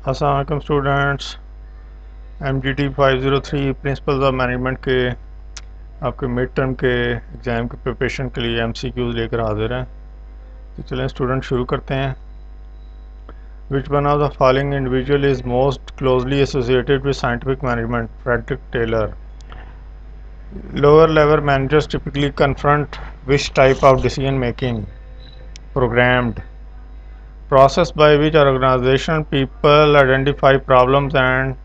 अस्सलाम वालेकुम students. MGT503 principles of management के आपके मिड टर्म के एग्ज़ाम के प्रिपरेशन के लिए MCQs लेकर हाजिर हैं। तो चलें स्टूडेंट शुरू करते हैं। Which one of the following individual is most closely associated with scientific management? Frederick Taylor. Lower level managers typically confront which type of decision making? Programmed. Process by which organizational people identify problems and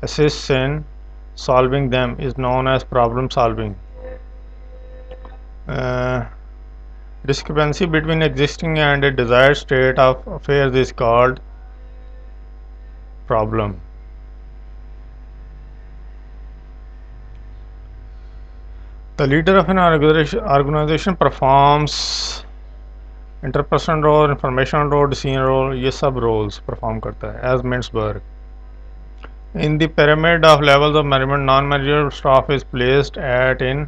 assists in solving them is known as problem solving. Uh, Discrepancy between existing and a desired state of affairs is called problem. The leader of an organization performs interpersonal role, informational role, decision role, ये सब roles perform करता है as Mintzberg. In the pyramid of levels of management, non-managerial staff is placed at in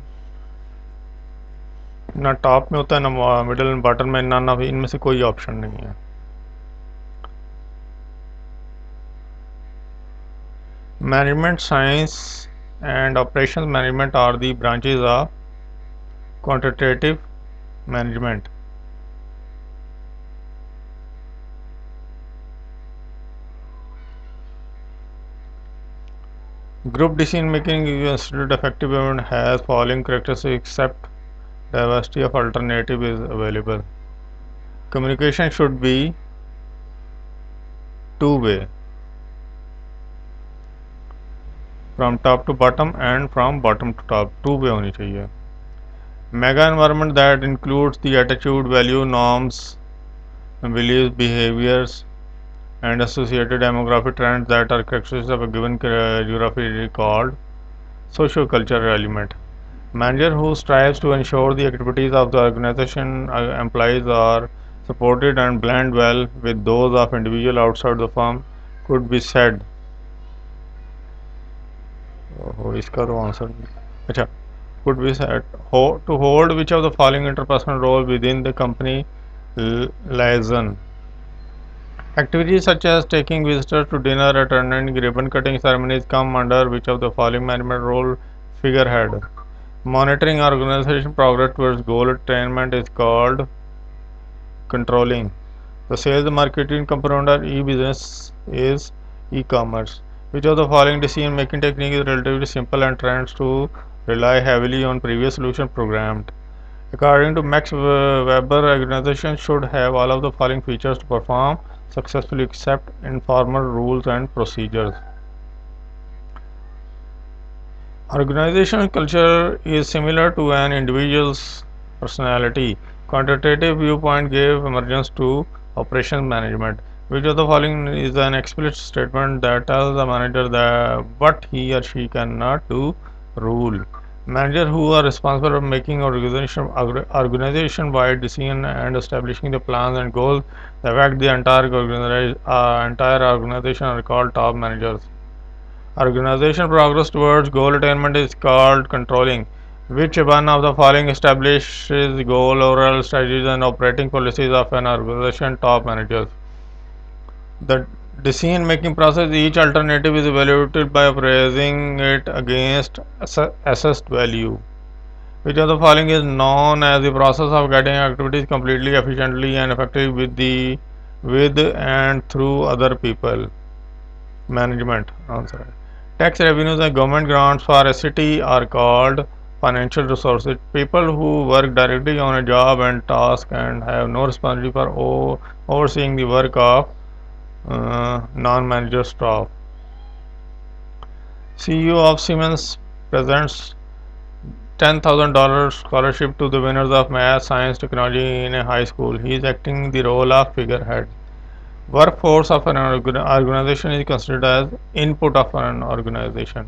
ना top में होता है ना middle and bottom में, ना इनमें से कोई ऑप्शन नहीं है। Management science and operations management are the branches of quantitative management. Group decision making is considered effective and has following characteristics except diversity of alternative is available. Communication should be two-way from top to bottom and from bottom to top, two-way होनी चाहिए. Mega environment that includes the attitude, value, norms, beliefs, behaviors and associated demographic trends that are characteristics of a given geography called socio-cultural element. Manager who strives to ensure the activities of the organization employees are supported and blend well with those of individual outside the firm could be said. इसका तो answer अच्छा could be said to hold which of the following interpersonal role within the company liaison. Activities such as taking visitors to dinner, attending ribbon cutting ceremonies come under which of the following management role? Figurehead. Monitoring organization progress towards goal attainment is called controlling. The sales and marketing component of e-business is e-commerce. Which of the following decision making technique is relatively simple and tends to rely heavily on previous solution programmed? According to Max Weber, organizations should have all of the following features to perform successfully except informal rules and procedures. Organizational culture is similar to an individual's personality. Quantitative viewpoint gave emergence to operations management. Which of the following is an explicit statement that tells the manager that what he or she cannot do? Rule. Managers who are responsible for making organization-wide decisions and establishing the plans and goals that affect the entire organization are called top managers. Organization progress towards goal attainment is called controlling. Which one of the following establishes goal, overall strategies and operating policies of an organization? Top managers. The decision-making process, each alternative is evaluated by appraising it against assessed value. Which of the following is known as the process of getting activities completely, efficiently and effectively with and through other people? Management. Answer. Tax revenues and government grants for a city are called financial resources. People who work directly on a job and task and have no responsibility for overseeing the work of non-manager staff. CEO of Siemens presents $10,000 scholarship to the winners of math, science, technology in a high school. He is acting the role of figurehead. Workforce of an organization is considered as input of an organization.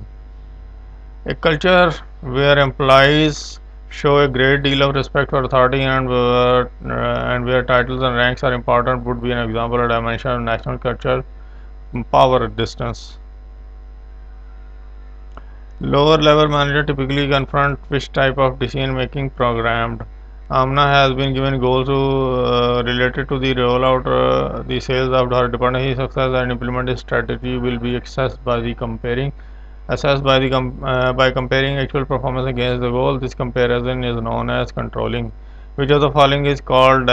A culture where employees show a great deal of respect for authority and where titles and ranks are important would be an example of dimension of national culture. Power distance. Lower level manager typically confront which type of decision making? Programmed. Amna has been given goals related to the rollout, the sales of her department. His success and implemented strategy will be assessed by by comparing actual performance against the goal. This comparison is known as controlling. Which of the following is called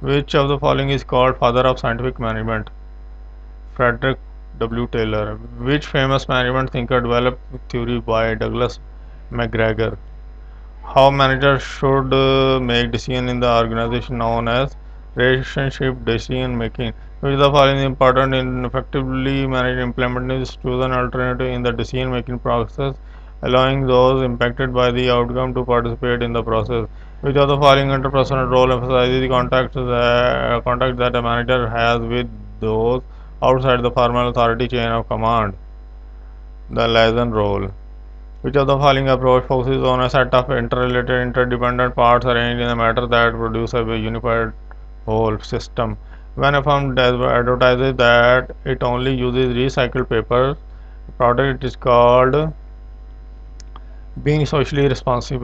which of the following is called father of scientific management? Frederick W. Taylor. Which famous management thinker developed theory by Douglas McGregor? How managers should make decision in the organization known as relationship decision making. Which of the following is important in effectively managing implementing is choose an alternative in the decision making process, allowing those impacted by the outcome to participate in the process. Which of the following interpersonal role emphasizes the contact that a manager has with those outside the formal authority chain of command? The liaison role. Which of the following approach focuses on a set of interrelated, interdependent parts arranged in a matter that produce a unified whole system? When a firm advertises that it only uses recycled paper product, it is called being socially responsive.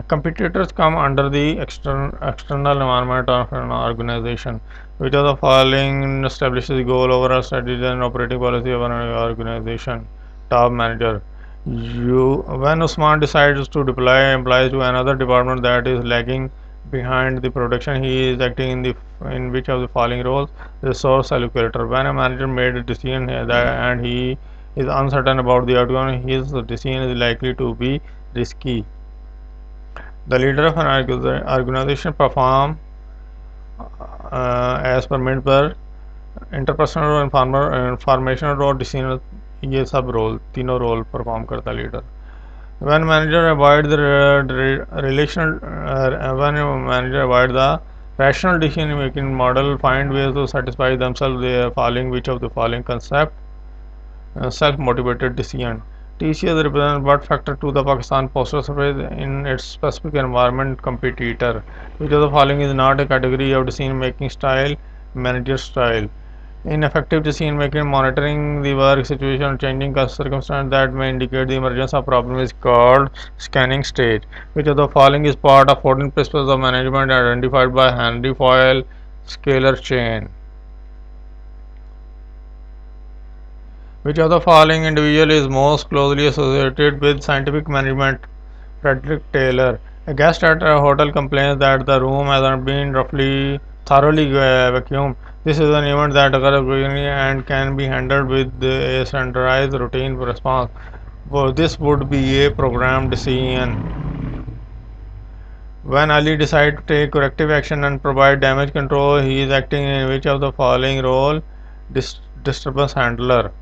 Competitors come under the external environment of an organization. Which of the following establishes the goal, overall strategy, and operating policy of an organization? Top manager. When Usman decides to deploy employees to another department that is lagging behind the production, he is acting in which of the following roles? Resource allocator. When a manager made a decision and he is uncertain about the outcome, his decision is likely to be risky. The leader of an organization perform as per MIDTERM interpersonal और informational role decision ये सब role तीनों role perform करता leader. When manager avoid the relational when manager avoid the rational decision making model, find ways to satisfy themselves, they are following which of the following concept? Self-motivated decision. TCS represents what factor to the Pakistan postal service in its specific environment competitor? Which of the following is not a category of decision making style? Manager style. Ineffective decision making, monitoring the work situation, changing circumstances that may indicate the emergence of problem is called scanning stage. Which of the following is part of 14 principles of management identified by Henry Foyle scalar chain? Which of the following individual is most closely associated with scientific management? Frederick Taylor. A guest at a hotel complains that the room hasn't been thoroughly vacuumed. This is an event that occurs occasionally and can be handled with a standardized routine response. For this would be a programmed decision. When Ali decides to take corrective action and provide damage control, he is acting in which of the following role? Disturbance handler.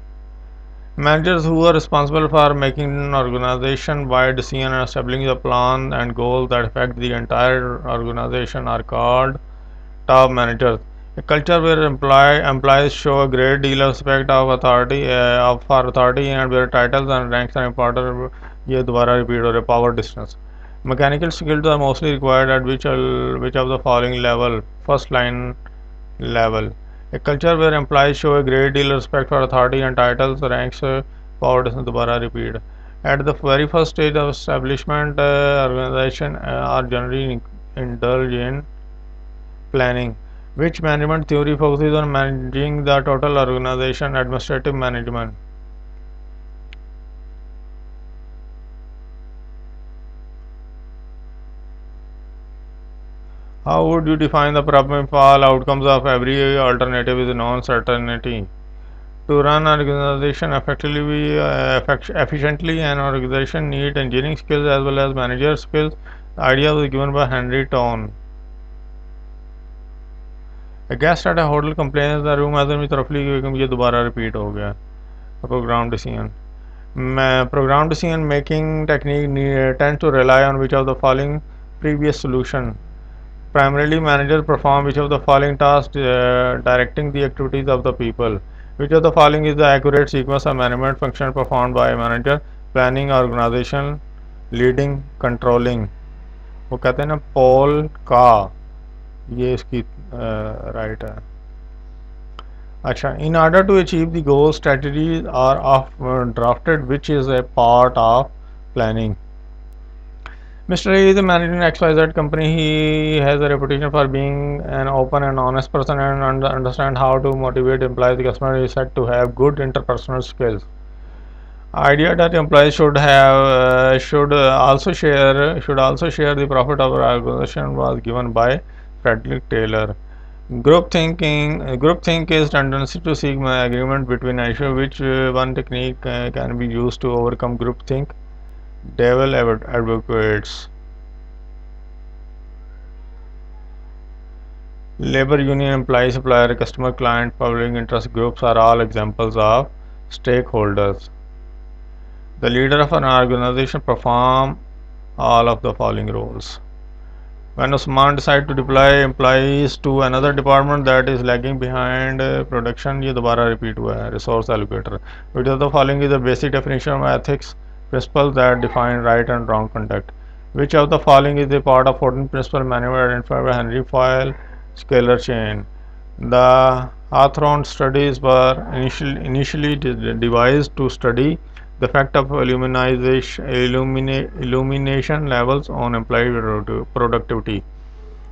Managers who are responsible for making an organization wide decision and establishing a plan and goals that affect the entire organization are called top managers. A culture where employees show a great deal of respect of for authority and where titles and ranks are important. ये दोबारा repeat हो रहा है. Power distance. Mechanical skills are mostly required at which of the following level? First line level. A culture where employees show a great deal of respect for authority and titles, ranks, power doesn't दोबारा repeat. At the very first stage of establishment, organization are generally indulge in planning. Which management theory focuses on managing the total organization? Administrative management. How would you define the problem if all outcomes of every alternative is non-certainty? To run an organization efficiently, an organization needs engineering skills as well as manager skills. The idea was given by Henry Tone. A guest at a hotel complains the room hasn't been thoroughly vacuumed. ये दोबारा repeat हो गया. Program decision. Program decision making technique tends to rely on which of the following previous solution? Primarily, managers perform which of the following tasks, directing the activities of the people? Which of the following is the accurate sequence of management function performed by a manager? Planning, organization, leading, controlling. वो कहते हैं ना Paul का, ये इसकी right है. In order to achieve the goal, strategies are drafted, which is a part of planning. Mr. A is a manager in XYZ company. He has a reputation for being an open and honest person and understand how to motivate employees. The customer is said to have good interpersonal skills. Idea that employees should also share the profit of our organization was given by Frederick Taylor. Groupthink is tendency to seek agreement between issues. Which one technique can be used to overcome groupthink? Devil advocates. Labor union, employee, supplier, customer, client, public interest groups are all examples of stakeholders. The leader of an organization performs all of the following roles. When Usman decides to deploy employees to another department that is lagging behind production, ये दोबारा repeat हुआ है. Resource allocator. Which of the following is the basic definition of ethics principles that define right and wrong conduct? Which of the following is a part of 14 principle manual identified by Henry Foyle scalar chain? The Hawthorne studies were initially devised to study the effect of illumination levels on employee productivity.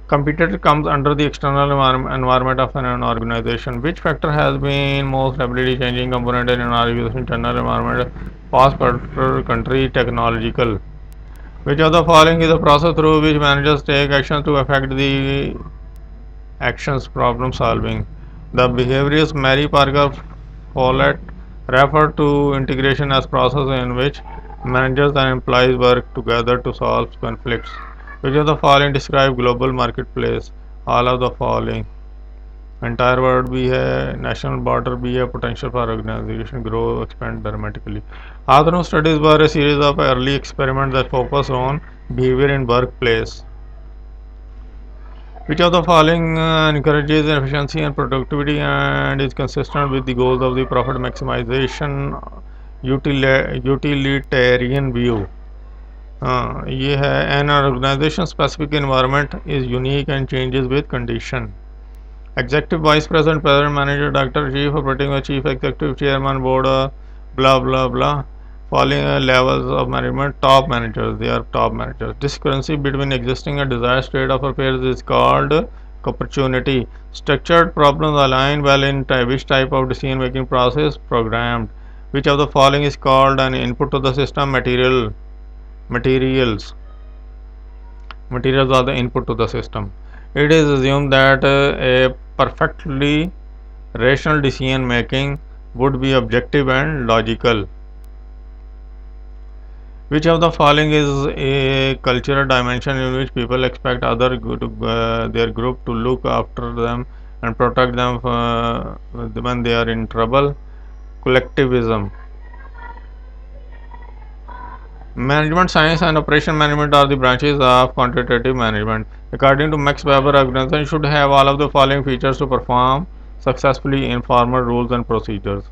Competitor comes under the external environment of an organization. Which factor has been most rapidly changing component in an organization's internal environment? Past, country, technological. Which of the following is the process through which managers take action to affect the actions problem solving? The behaviorist Mary Parker Follett referred to integration as process in which managers and employees work together to solve conflicts. Which of the following describe global marketplace? All of the following. Entire world भी है, national border भी है, potential for organization grow, expand dramatically. Hawthorne studies were a series of early experiments that focus on behavior in workplace. Which of the following encourages efficiency and productivity and is consistent with the goals of the profit maximization utilitarian view? ये है an organization specific environment is unique and changes with condition. Executive Vice President, President, Manager, Director, Chief Operating, Chief Executive, Chairman, Board, blah blah blah. Following levels of management, top managers, they are top managers. Discrepancy between existing and desired state of affairs is called opportunity. Structured problems align well in which type of decision making process? Programmed. Which of the following is called an input to the system? Materials. Materials are the input to the system. It is assumed that a perfectly rational decision making would be objective and logical. Which of the following is a cultural dimension in which people expect their group to look after them and protect them when they are in trouble? Collectivism. Management science and operation management are the branches of quantitative management. According to Max Weber, organization should have all of the following features to perform successfully in formal rules and procedures.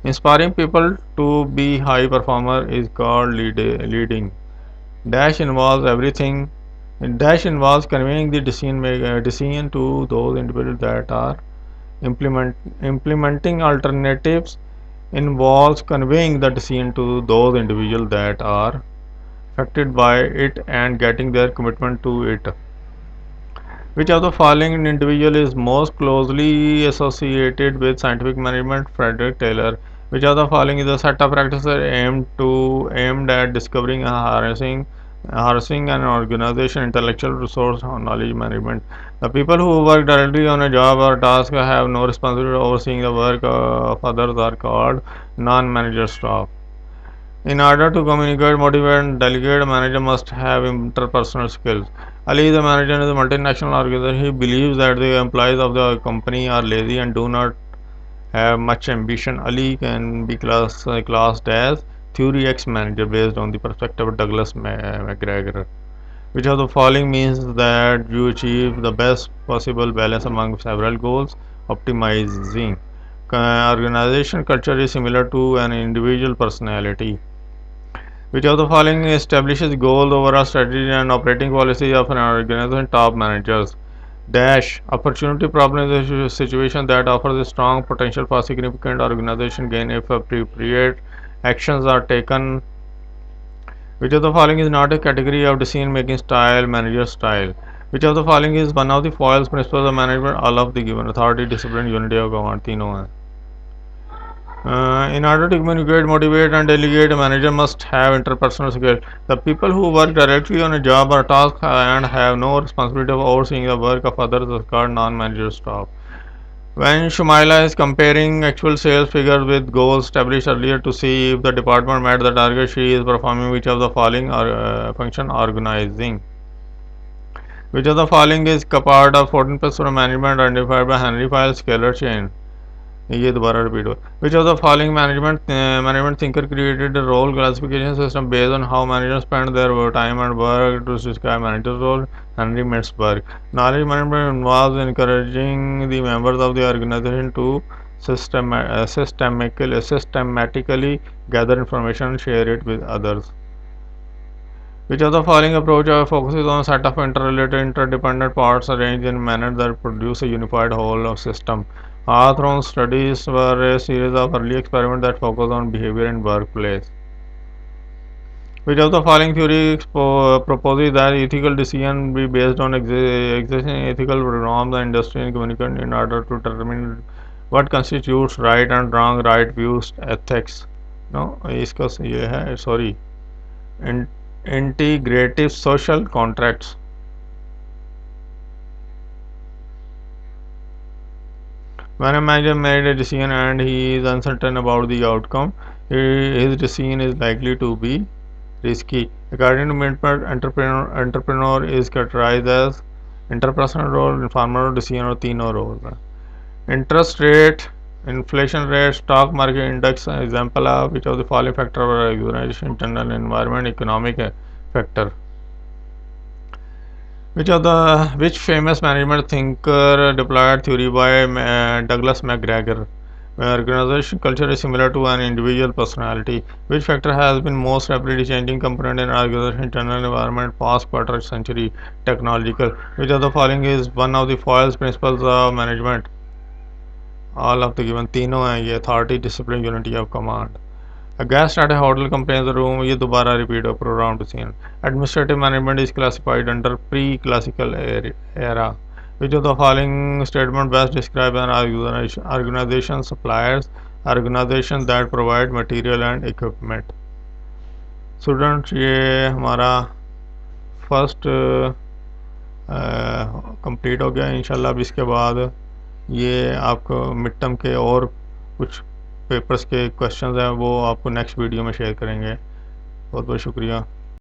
Inspiring people to be high performer is called leading. Dash involves everything. Dash involves conveying the decision to those individuals that are implementing alternatives involves conveying the decision to those individuals that are affected by it and getting their commitment to it. Which of the following individual is most closely associated with scientific management? Frederick Taylor. Which of the following is a set of practices aimed at discovering and harnessing an organization intellectual resource knowledge management? The people who work directly on a job or task have no responsibility overseeing the work of others are called non-manager staff. In order to communicate, motivate, and delegate, a manager must have interpersonal skills. Ali is a manager in a multinational organization. He believes that the employees of the company are lazy and do not have much ambition. Ali can be classed as Theory X manager based on the perspective of Douglas McGregor. Which of the following means that you achieve the best possible balance among several goals? Optimizing. Organization culture is similar to an individual personality. Which of the following establishes goals, overall strategy, and operating policy of an organization? Top managers. Dash opportunity problem is a situation that offers a strong potential for significant organization gain if appropriate actions are taken. Which of the following is not a category of decision making style, manager style? Which of the following is one of the foils principles of management? All of the given: authority, discipline, unity of command. तीनों हैं. In order to communicate, motivate, and delegate, a manager must have interpersonal skills. The people who work directly on a job or task and have no responsibility of overseeing the work of others is called non-manager staff. When Shumaila is comparing actual sales figures with goals established earlier to see if the department met the target, she is performing which of the following function: organizing. Which of the following is part of 14% management identified by Henry File scalar chain? ये दोबारा repeat हो. Which of the following management thinker created a role classification system based on how managers spend their time and work to describe manager's role? Henry Mitzberg. Knowledge management involves encouraging the members of the organization to systematically gather information and share it with others. Which of the following approach focuses on a set of interrelated, interdependent parts arranged in a manner that produce a unified whole of system? Hawthorne's studies were a series of early experiments that focused on behavior in workplace. Which of the following theory proposes that ethical decision be based on existing ethical norms and industry and communication in order to determine what constitutes right and wrong, right views, ethics? No, इसका ये है, sorry, integrative social contracts. When a manager made a decision and he is uncertain about the outcome, his decision is likely to be risky. According to Midtman, entrepreneur is characterized as interpersonal role, informal decision और तीनों roles. Interest rate, inflation rate, stock market index example of which of the following factor are organization, internal environment, economic factor. Which famous management thinker deployed theory by Douglas McGregor? Organization culture is similar to an individual personality. Which factor has been most rapidly changing component in organization internal environment past quarter century? Technological. Which of the following is one of the foils principles of management? All of the given तीनों हैं ये: authority, discipline, unity of command. A guest at a hotel complains the room ये दोबारा repeat हो program to scene. Administrative management is classified under pre-classical era. Which of the following statement best describe an organization? Suppliers, organizations that provide material and equipment. Students, ये हमारा first complete हो गया. इंशाल्लाह अब इसके बाद ये आपको मिड टर्म के और कुछ पेपर्स के क्वेश्चंस हैं वो आपको नेक्स्ट वीडियो में शेयर करेंगे. बहुत बहुत शुक्रिया.